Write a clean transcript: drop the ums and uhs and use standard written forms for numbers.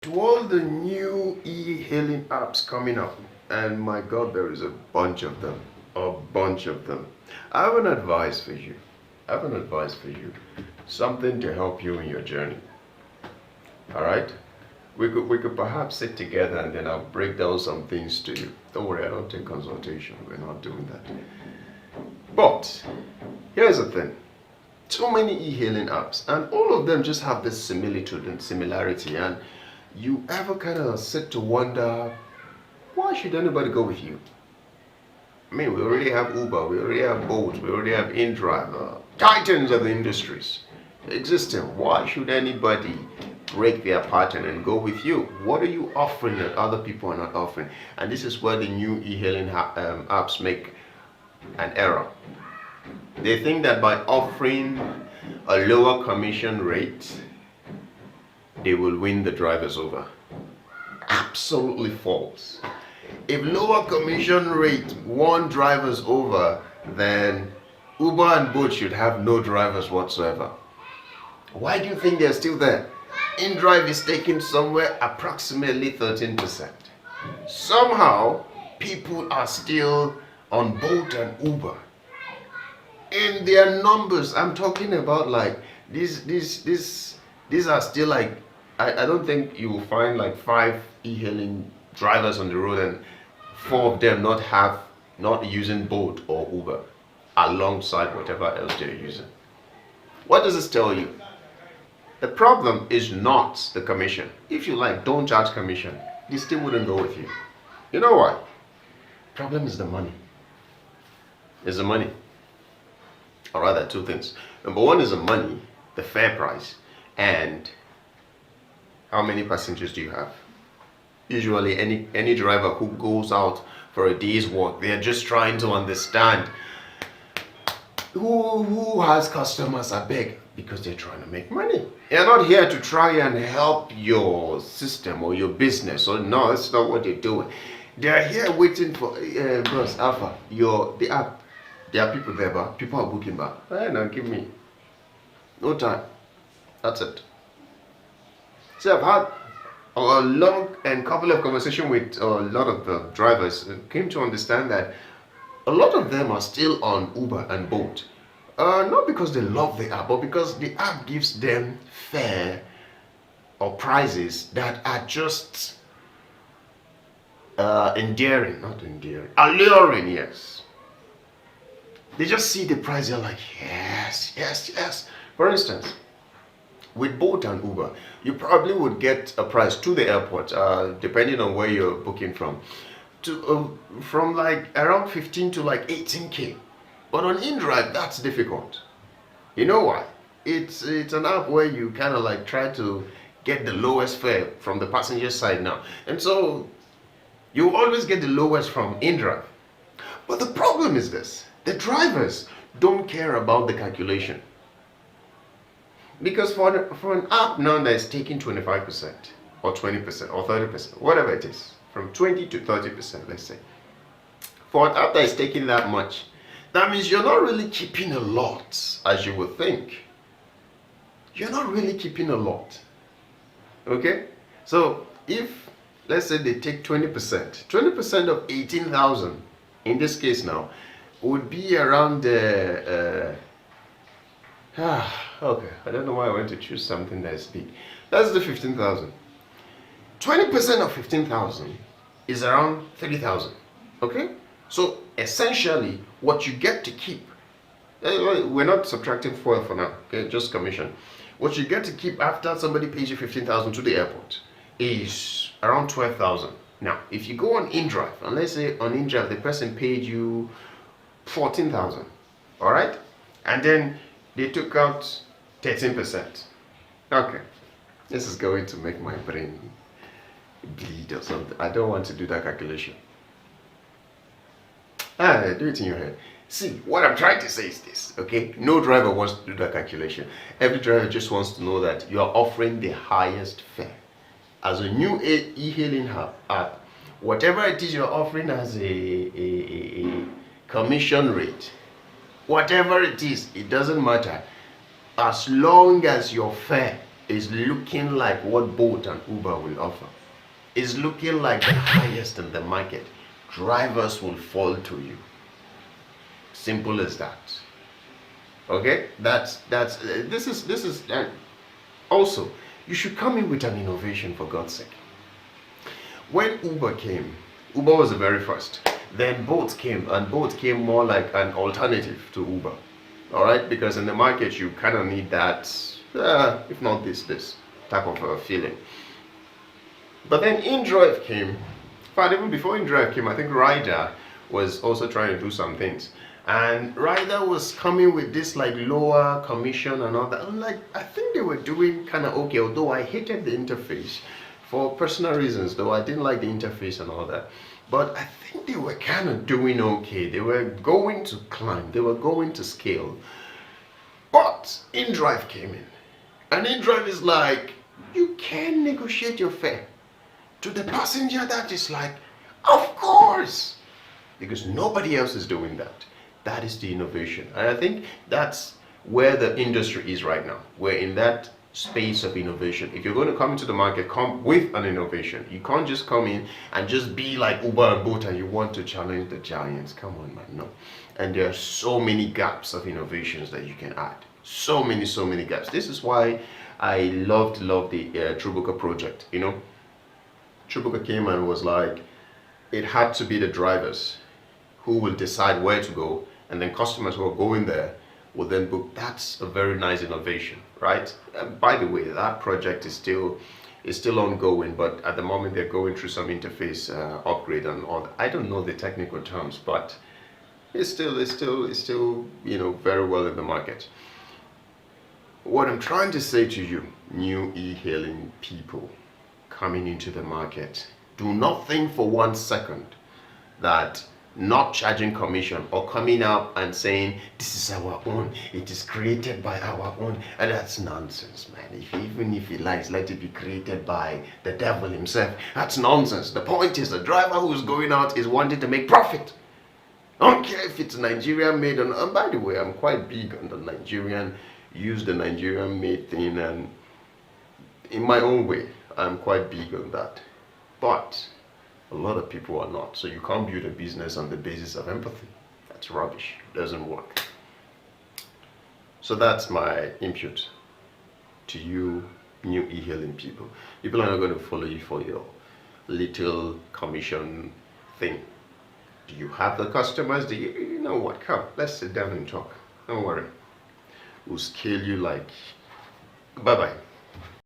To all the new e-hailing apps coming up, and my God, there is a bunch of them, a bunch of them. I have an advice for you. I have an advice for you. Something to help you in your journey. All right? We could perhaps sit together and then I'll break down some things to you. Don't worry, I don't take consultation. We're not doing that. But here's the thing. So many e-hailing apps, and all of them just have this similitude and similarity, and you ever kind of sit to wonder, why should anybody go with you? I mean, we already have Uber, we already have Bolt, we already have InDrive, titans of the industries existing. Why should anybody break their pattern and go with you? What are you offering that other people are not offering? And this is where the new e-hailing apps make an error. They think that by offering a lower commission rate, they will win the drivers over. Absolutely false. If lower commission rate won drivers over, then Uber and Bolt should have no drivers whatsoever. Why do you think they're still there? InDrive is taking somewhere approximately 13%. Somehow, people are still on Bolt and Uber. In their numbers, I'm talking about like these are still like, I don't think you will find like 5 e-hailing drivers on the road and 4 of them not using Bolt or Uber alongside whatever else they're using. What does this tell you? The problem is not the commission. If you like, don't charge commission. They still wouldn't go with you. You know why? Problem is the money. It's the money. Or rather, 2 things. Number 1 is the money, the fare price, and how many passengers do you have? Usually, any driver who goes out for a day's work, they're just trying to understand who has customers, I beg, because they're trying to make money. They're not here to try and help your system or your business. So no, that's not what they're doing. They're here waiting for Bros Alpha, the app. There are people there, but people are booking back. Hey, now give me no time. That's it. So I've had a long and couple of conversations with a lot of the drivers and came to understand that a lot of them are still on Uber and Bolt. Not because they love the app, but because the app gives them fare or prices that are just alluring, yes. They just see the price, they're like, yes, yes, yes. For instance, with Bolt and Uber, you probably would get a price to the airport, depending on where you're booking from like around 15 to like 18K. But on InDrive, that's difficult. You know why? It's an app where you kind of like try to get the lowest fare from the passenger side now. And so you always get the lowest from InDrive. But the problem is this. The drivers don't care about the calculation. Because for an app now that is taking 25% or 20% or 30%, whatever it is, from 20 to 30%, let's say. For an app that is taking that much, that means you're not really keeping a lot as you would think. You're not really keeping a lot. Okay? So if, let's say they take 20% of 18,000, in this case now, would be around okay, I don't know why I went to choose something that is big. That's the 15,000. 20% of 15,000 is around 30,000. Okay? So essentially, what you get to keep, we're not subtracting fuel for now, okay? Just commission. What you get to keep after somebody pays you 15,000 to the airport is around 12,000. Now, if you go on InDrive, and let's say on InDrive the person paid you 14,000, all right? And then they took out 13%. Okay, this is going to make my brain bleed or something. I don't want to do that calculation. Do it in your head. See, what I'm trying to say is this, okay? No driver wants to do that calculation. Every driver just wants to know that you are offering the highest fare. As a new e-hailing app, whatever it is you're offering as a commission rate, whatever it is, it doesn't matter. As long as your fare is looking like what Bolt and Uber will offer. Is looking like the highest in the market. Drivers will fall to you. Simple as that. Okay, this is also, you should come in with an innovation, for God's sake. When Uber came, Uber was the very first. Then Bolt came, and Bolt came more like an alternative to Uber. All right, because in the market you kind of need that, if not this type of feeling. But then InDrive came. In fact, even before InDrive came, I think Rider was also trying to do some things. And Rider was coming with this like lower commission and all that. I'm like, I think they were doing kind of okay, although I hated the interface for personal reasons, though I didn't like the interface and all that. But I think they were kind of doing okay. They were going to climb, they were going to scale. But InDrive came in. And InDrive is like, you can negotiate your fare. To the passenger, that is like, of course, because nobody else is doing that. That is the innovation. And I think that's where the industry is right now. We're in that space of innovation. If you're going to come into the market, come with an innovation. You can't just come in and just be like Uber and Bolt and you want to challenge the giants. Come on, man, no. And there are so many gaps of innovations that you can add. So many gaps. This is why I love the Trubuka project. You know, Trubuka came and was like, it had to be the drivers who will decide where to go, and then customers who are going there will then book. That's a very nice innovation, right? And by the way, that project is still ongoing, but at the moment they're going through some interface upgrade and all that. I don't know the technical terms, but it's still you know, very well in the market. What I'm trying to say to you, new e-hailing people coming into the market, do not think for 1 second that not charging commission or coming up and saying this is our own, it is created by our own, and that's nonsense, man. Even if he likes, let it be created by the devil himself. That's nonsense. The point is, the driver who's going out is wanting to make profit. I don't care if it's Nigerian made or not. And by the way, I'm quite big on the Nigerian, use the Nigerian made thing, and in my own way I'm quite big on that. But a lot of people are not. So you can't build a business on the basis of empathy. That's rubbish. It doesn't work. So that's my input to you new e-hailing people. People are not going to follow you for your little commission thing. Do you have the customers? Do you know what? Come, let's sit down and talk. Don't worry. We'll scale you like. Bye-bye.